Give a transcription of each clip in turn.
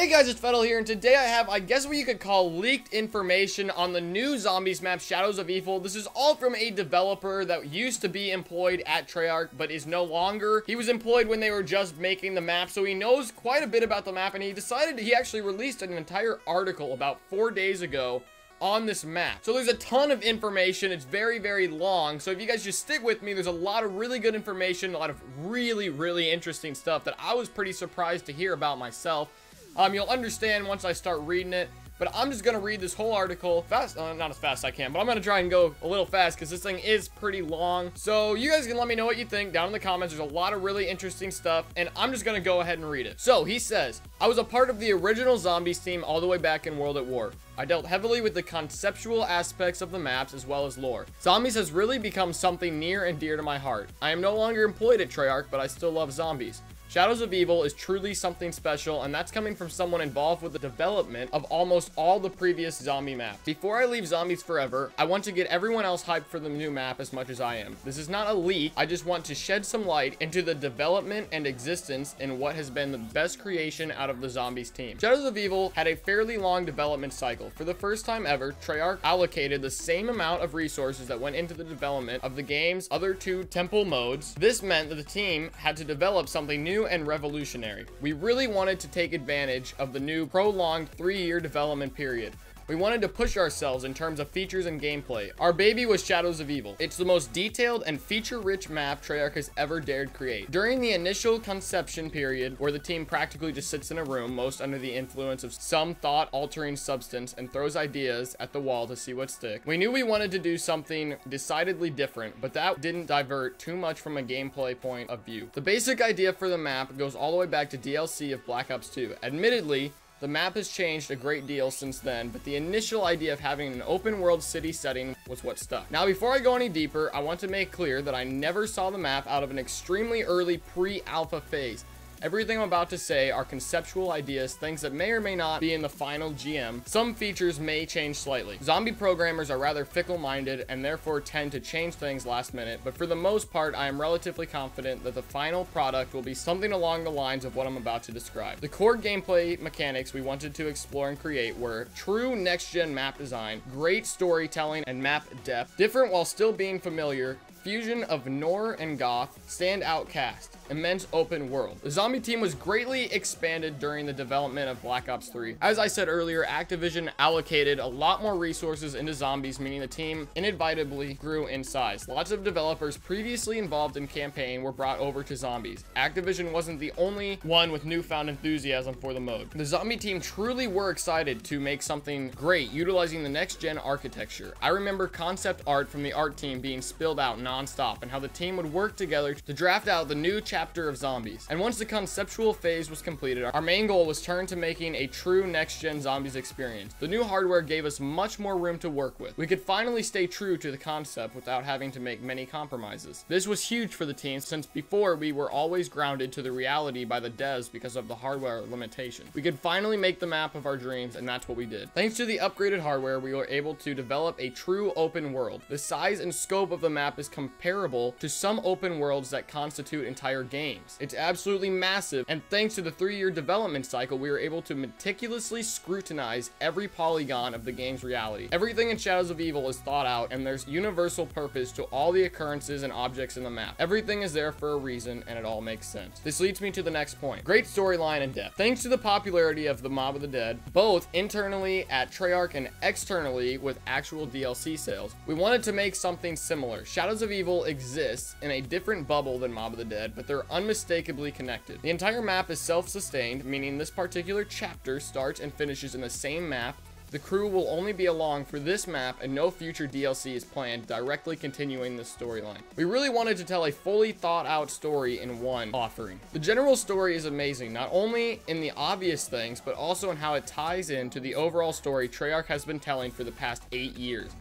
Hey guys, it's FeDLe here, and today I have, I guess what you could call, leaked information on the new Zombies map, Shadows of Evil. This is all from a developer that used to be employed at Treyarch, but is no longer. He was employed when they were just making the map, so he knows quite a bit about the map, and he actually released an entire article about 4 days ago on this map. So there's a ton of information. It's very, very long. So if you guys just stick with me, there's a lot of really good information, a lot of really, really interesting stuff that I was pretty surprised to hear about myself. You'll understand once I start reading it, but I'm just going to read this whole article fast, not as fast as I can, but I'm going to try and go a little fast because this thing is pretty long. So you guys can let me know what you think down in the comments. There's a lot of really interesting stuff, and I'm just going to go ahead and read it. So he says, I was a part of the original Zombies team all the way back in World at War. I dealt heavily with the conceptual aspects of the maps as well as lore. Zombies has really become something near and dear to my heart. I am no longer employed at Treyarch, but I still love zombies. Shadows of Evil is truly something special, and that's coming from someone involved with the development of almost all the previous zombie maps. Before I leave Zombies forever, I want to get everyone else hyped for the new map as much as I am. This is not a leak, I just want to shed some light into the development and existence in what has been the best creation out of the Zombies team. Shadows of Evil had a fairly long development cycle. For the first time ever, Treyarch allocated the same amount of resources that went into the development of the game's other two temple modes. This meant that the team had to develop something new and revolutionary. We really wanted to take advantage of the new prolonged 3-year development period. We wanted to push ourselves in terms of features and gameplay. Our baby was Shadows of Evil. It's the most detailed and feature-rich map Treyarch has ever dared create. During the initial conception period, where the team practically just sits in a room, most under the influence of some thought-altering substance, and throws ideas at the wall to see what sticks, we knew we wanted to do something decidedly different, but that didn't divert too much from a gameplay point of view. The basic idea for the map goes all the way back to DLC of Black Ops 2. Admittedly, the map has changed a great deal since then, but the initial idea of having an open world city setting was what stuck. Now, before I go any deeper, I want to make clear that I never saw the map out of an extremely early pre-alpha phase. Everything I'm about to say are conceptual ideas, things that may or may not be in the final GM. Some features may change slightly. Zombie programmers are rather fickle-minded and therefore tend to change things last minute, but for the most part, I am relatively confident that the final product will be something along the lines of what I'm about to describe. The core gameplay mechanics we wanted to explore and create were true next-gen map design, great storytelling and map depth, different while still being familiar, fusion of Nor and Goth, standout cast, immense open world. The zombie team was greatly expanded during the development of Black Ops 3. As I said earlier, Activision allocated a lot more resources into zombies, meaning the team inevitably grew in size. Lots of developers previously involved in campaign were brought over to zombies. Activision wasn't the only one with newfound enthusiasm for the mode. The zombie team truly were excited to make something great utilizing the next-gen architecture. I remember concept art from the art team being spilled out non-stop, and how the team would work together to draft out the new chapter of zombies. And once the conceptual phase was completed, our main goal was turned to making a true next-gen zombies experience. The new hardware gave us much more room to work with. We could finally stay true to the concept without having to make many compromises. This was huge for the team, since before we were always grounded to the reality by the devs because of the hardware limitations. We could finally make the map of our dreams, and that's what we did. Thanks to the upgraded hardware, we were able to develop a true open world. The size and scope of the map is comparable to some open worlds that constitute entire games. It's absolutely massive, and thanks to the 3-year development cycle, we were able to meticulously scrutinize every polygon of the game's reality. Everything in Shadows of Evil is thought out, and there's universal purpose to all the occurrences and objects in the map. Everything is there for a reason, and it all makes sense. This leads me to the next point. Great storyline and depth. Thanks to the popularity of the Mob of the Dead, both internally at Treyarch and externally with actual DLC sales, we wanted to make something similar. Shadows of Evil exists in a different bubble than Mob of the Dead, but they're unmistakably connected. The entire map is self-sustained, meaning this particular chapter starts and finishes in the same map. The crew will only be along for this map, and no future DLC is planned directly continuing this storyline. We really wanted to tell a fully thought out story in one offering. The general story is amazing, not only in the obvious things, but also in how it ties into the overall story Treyarch has been telling for the past 8 years.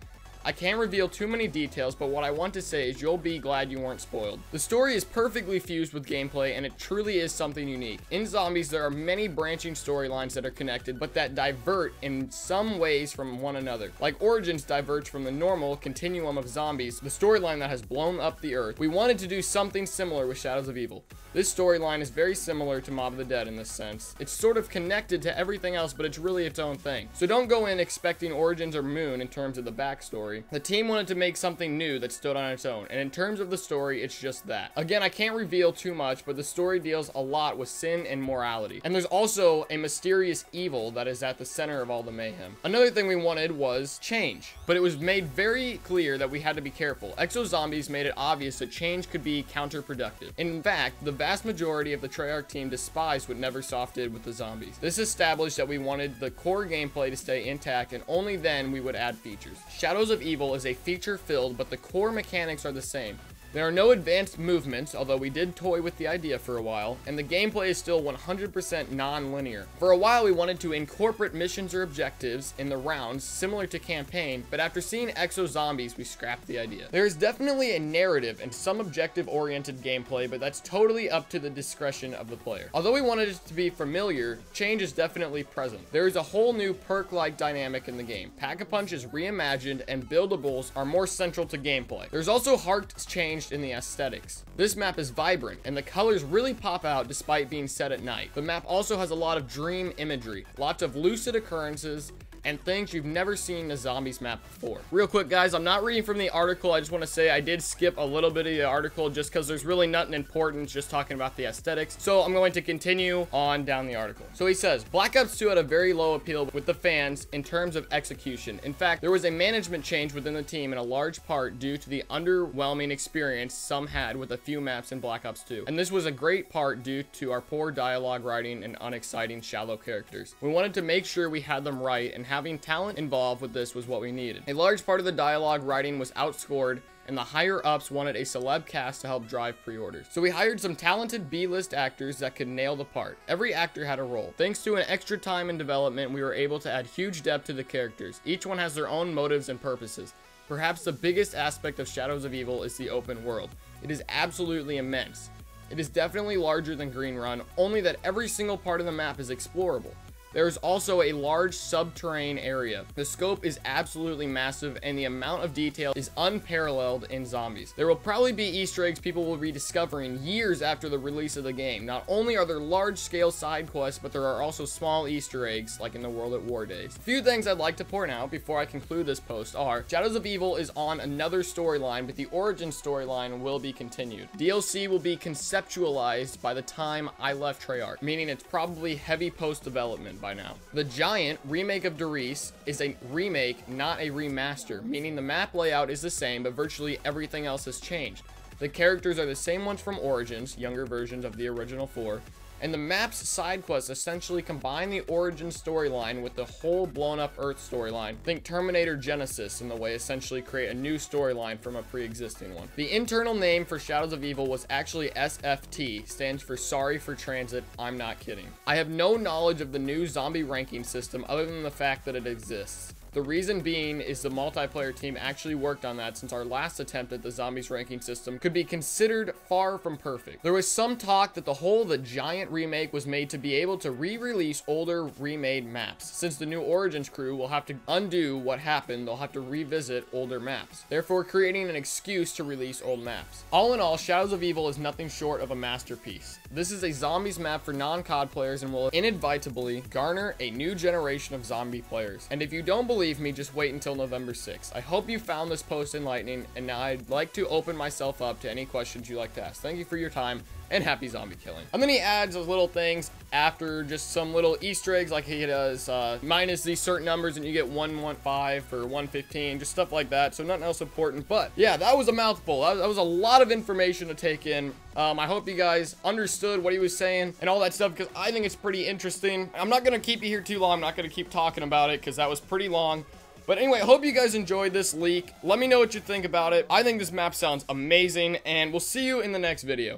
I can't reveal too many details, but what I want to say is you'll be glad you weren't spoiled. The story is perfectly fused with gameplay, and it truly is something unique. In Zombies, there are many branching storylines that are connected, but that divert in some ways from one another. Like Origins diverge from the normal continuum of Zombies, the storyline that has blown up the earth. We wanted to do something similar with Shadows of Evil. This storyline is very similar to Mob of the Dead in this sense. It's sort of connected to everything else, but it's really its own thing. So don't go in expecting Origins or Moon in terms of the backstory. The team wanted to make something new that stood on its own, and in terms of the story, it's just that. Again, I can't reveal too much, but the story deals a lot with sin and morality. And there's also a mysterious evil that is at the center of all the mayhem. Another thing we wanted was change, but it was made very clear that we had to be careful. Exo Zombies made it obvious that change could be counterproductive. In fact, the vast majority of the Treyarch team despised what Neversoft did with the zombies. This established that we wanted the core gameplay to stay intact, and only then we would add features. Shadows of Evil is a feature-filled, but the core mechanics are the same. There are no advanced movements, although we did toy with the idea for a while, and the gameplay is still 100% non-linear. For a while, we wanted to incorporate missions or objectives in the rounds, similar to campaign, but after seeing Exo Zombies, we scrapped the idea. There is definitely a narrative and some objective-oriented gameplay, but that's totally up to the discretion of the player. Although we wanted it to be familiar, change is definitely present. There is a whole new perk-like dynamic in the game. Pack-a-Punch is reimagined, and buildables are more central to gameplay. There's also hearts changed in the aesthetics. This map is vibrant, and the colors really pop out despite being set at night. The map also has a lot of dream imagery, lots of lucid occurrences, and things you've never seen in a Zombies map before. Real quick, guys, I'm not reading from the article. I just want to say I did skip a little bit of the article just because there's really nothing important, just talking about the aesthetics. So I'm going to continue on down the article. So he says, Black Ops 2 had a very low appeal with the fans in terms of execution. In fact, there was a management change within the team in a large part due to the underwhelming experience some had with a few maps in Black Ops 2. And this was a great part due to our poor dialogue writing and unexciting shallow characters. We wanted to make sure we had them right, and having talent involved with this was what we needed. A large part of the dialogue writing was outscored, and the higher ups wanted a celeb cast to help drive pre-orders. So we hired some talented B-list actors that could nail the part. Every actor had a role. Thanks to an extra time in development, we were able to add huge depth to the characters. Each one has their own motives and purposes. Perhaps the biggest aspect of Shadows of Evil is the open world. It is absolutely immense. It is definitely larger than Green Run, only that every single part of the map is explorable. There is also a large subterranean area. The scope is absolutely massive, and the amount of detail is unparalleled in Zombies. There will probably be Easter eggs people will be discovering years after the release of the game. Not only are there large-scale side quests, but there are also small Easter eggs, like in the World at War days. A few things I'd like to point out before I conclude this post are, Shadows of Evil is on another storyline, but the origin storyline will be continued. DLC will be conceptualized by the time I left Treyarch, meaning it's probably heavy post-development by now. The Giant remake of Doris is a remake, not a remaster, meaning the map layout is the same, but virtually everything else has changed. The characters are the same ones from Origins, younger versions of the original 4, and the map's side quests essentially combine the Origins storyline with the whole blown up Earth storyline. Think Terminator Genesis in the way essentially create a new storyline from a pre-existing one. The internal name for Shadows of Evil was actually SFT, stands for Sorry for Transit, I'm not kidding. I have no knowledge of the new zombie ranking system other than the fact that it exists. The reason being is the multiplayer team actually worked on that, since our last attempt at the Zombies ranking system could be considered far from perfect. There was some talk that the Giant remake was made to be able to re-release older remade maps. Since the new Origins crew will have to undo what happened, they'll have to revisit older maps, therefore creating an excuse to release old maps. All in all, Shadows of Evil is nothing short of a masterpiece. This is a Zombies map for non-COD players and will inevitably garner a new generation of zombie players. And if you don't believe me, just wait until November 6th. I hope you found this post enlightening, and now I'd like to open myself up to any questions you'd like to ask. Thank you for your time, and happy zombie killing. And then he adds those little things after, just some little Easter eggs, like he does minus these certain numbers and you get 115 or 115, just stuff like that. So nothing else important, but yeah, that was a mouthful. That was a lot of information to take in. I hope you guys understood what he was saying and all that stuff, because I think it's pretty interesting. I'm not gonna keep you here too long. I'm not gonna keep talking about it because that was pretty long. But anyway, I hope you guys enjoyed this leak. Let me know what you think about it. I think this map sounds amazing, and we'll see you in the next video.